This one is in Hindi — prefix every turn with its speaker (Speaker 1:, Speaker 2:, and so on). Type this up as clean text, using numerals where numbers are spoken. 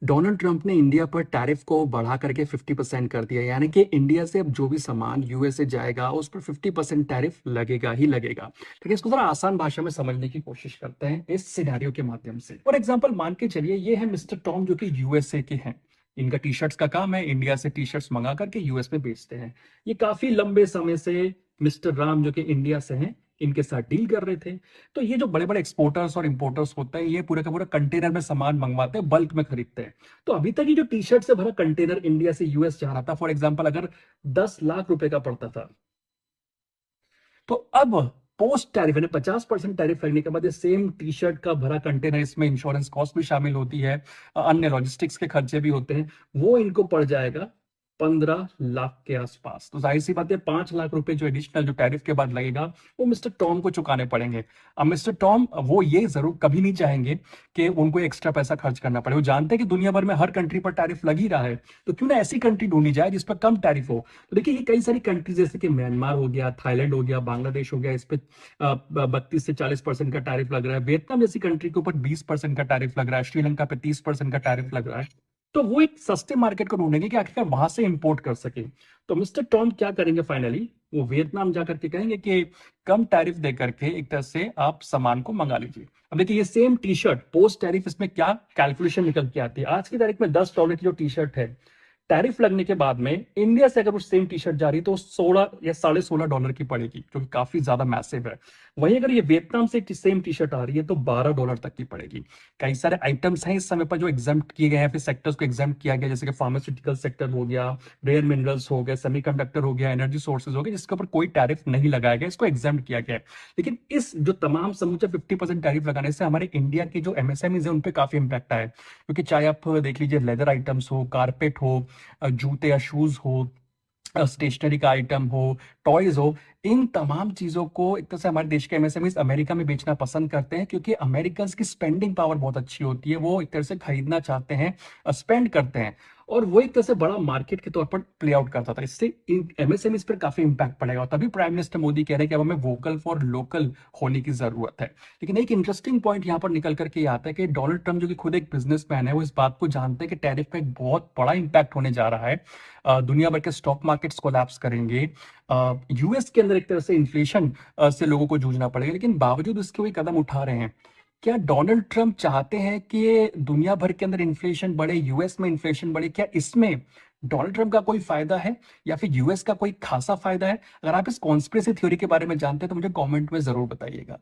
Speaker 1: डोनाल्ड ट्रंप ने इंडिया पर टैरिफ को बढ़ा करके 50% कर दिया, यानी कि इंडिया से अब जो भी सामान यूएसए जाएगा उस पर 50% टैरिफ लगेगा ही लगेगा। ठीक है, इसको जरा आसान भाषा में समझने की कोशिश करते हैं इस सिनेरियो के माध्यम से। फॉर एग्जांपल मान के चलिए ये है मिस्टर टॉम जो कि यूएसए के हैं। इनका टी शर्ट्स का काम है, इंडिया से टी शर्ट्स मंगा करके यूएस में बेचते हैं। ये काफी लंबे समय से मिस्टर राम जो कि इंडिया से हैं इनके साथ डील कर रहे थे। तो ये जो बड़े बड़े एक्सपोर्टर्स और इंपोर्टर्स होते हैं ये पूरे का पूरा कंटेनर में सामान मंगवाते हैं, बल्क में खरीदते हैं। तो अभी तक ये जो टी शर्ट से भरा कंटेनर इंडिया से यूएस जा रहा था, फॉर एग्जाम्पल अगर 10 लाख रुपए का पड़ता था, तो अब पोस्ट टैरिफ यानी 50% टैरिफ लगने के बाद ये सेम टी शर्ट का भरा कंटेनर, इसमें इंश्योरेंस कॉस्ट भी शामिल होती है, अन्य लॉजिस्टिक्स के खर्चे भी होते हैं, वो इनको पड़ जाएगा 15 लाख के आसपास। तो जाहिर सी बात है 5 लाख रुपए जो एडिशनल जो टैरिफ के बाद लगेगा वो मिस्टर टॉम को चुकाने पड़ेंगे। अब मिस्टर टॉम वो ये जरूर कभी नहीं चाहेंगे कि उनको एक्स्ट्रा पैसा खर्च करना पड़े। वो जानते हैं कि दुनिया भर में हर कंट्री पर टैरिफ लग ही रहा है, तो क्यों ना ऐसी कंट्री ढूंढी जाए जिस पर कम टैरिफ हो। तो देखिए ये कई सारी कंट्रीज जैसे कि म्यांमार हो गया, थाईलैंड हो गया, बांग्लादेश हो गया, इस पे 32 से 40% का टैरिफ लग रहा है। वियतनाम जैसी कंट्री के ऊपर 20% का टैरिफ लग रहा है। श्रीलंका पे 30% का टैरिफ लग रहा है। तो वो एक सस्ते मार्केट को ढूंढेंगे कि आखिरकार वहां से इंपोर्ट कर सके। तो मिस्टर टॉम क्या करेंगे फाइनली, वो वियतनाम जाकर के कहेंगे कि कम टैरिफ दे करके एक तरह से आप सामान को मंगा लीजिए। अब देखिए ये same T shirt post tariff, इसमें क्या कैलकुलेशन निकल के आती है। आज की तारीख में $10 की जो टी शर्ट है, टैरिफ लगने के बाद में इंडिया से अगर वो सेम टी शर्ट जा रही है तो 16 या $16.5 की पड़ेगी, जो कि काफी ज्यादा मैसिव है। वहीं अगर ये वियतनाम से सेम टी शर्ट आ रही है तो $12 तक की पड़ेगी। कई सारे आइटम्स हैं इस समय पर जो एग्जाम्प्ट किए गए हैं, फिर सेक्टर्स को एग्जाम्प्ट किया गया, जैसे कि फार्मास्यूटिकल सेक्टर हो गया, रेयर मिनरल्स हो गए, सेमीकंडक्टर हो गया, एनर्जी सोर्सेज हो गए, जिसके ऊपर कोई टैरिफ नहीं लगाया गया, इसको एग्जाम्प्ट किया गया है। लेकिन इस जो तमाम समूचे 50% टैरिफ लगाने से हमारे इंडिया के जो एमएसएमईज है उन पे काफी इंपैक्ट आया है। क्योंकि चाहे आप देख लीजिए लेदर आइटम्स हो, कारपेट हो, जूते या शूज हो, स्टेशनरी का आइटम हो, टॉयज हो, इन तमाम चीजों को एक तरह से हमारे देश के एमएसएमईज अमेरिका में बेचना पसंद करते हैं, क्योंकि अमेरिकन की स्पेंडिंग पावर बहुत अच्छी होती है। वो एक तरह से खरीदना चाहते हैं, स्पेंड करते हैं, और वो एक तरह से बड़ा मार्केट के तौर पर प्ले आउट करता था। इससे एमएसएमईज पर काफी इंपैक्ट पड़ेगा। और तभी प्राइम मिनिस्टर मोदी कह रहे हैं कि अब हमें वोकल फॉर लोकल होने की जरूरत है। लेकिन एक इंटरेस्टिंग पॉइंट यहाँ पर निकल करके ये आता है कि डोनाल्ड ट्रंप जो कि खुद एक बिजनेसमैन है, वो इस बात को जानते हैं कि टैरिफ का एक बहुत बड़ा इंपैक्ट होने जा रहा है। दुनिया भर के स्टॉक मार्केट्स कोलैप्स करेंगे, यूएस के अंदर एक तरह से इन्फ्लेशन से लोगों को जूझना पड़ेगा, लेकिन बावजूद इसके वो कदम उठा रहे हैं। क्या डोनाल्ड ट्रंप चाहते हैं कि दुनिया भर के अंदर इन्फ्लेशन बढ़े, यूएस में इन्फ्लेशन बढ़े? क्या इसमें डोनाल्ड ट्रंप का कोई फायदा है या फिर यूएस का कोई खासा फायदा है? अगर आप इस कॉन्स्पिरेसी थ्योरी के बारे में जानते हैं तो मुझे कमेंट में जरूर बताइएगा।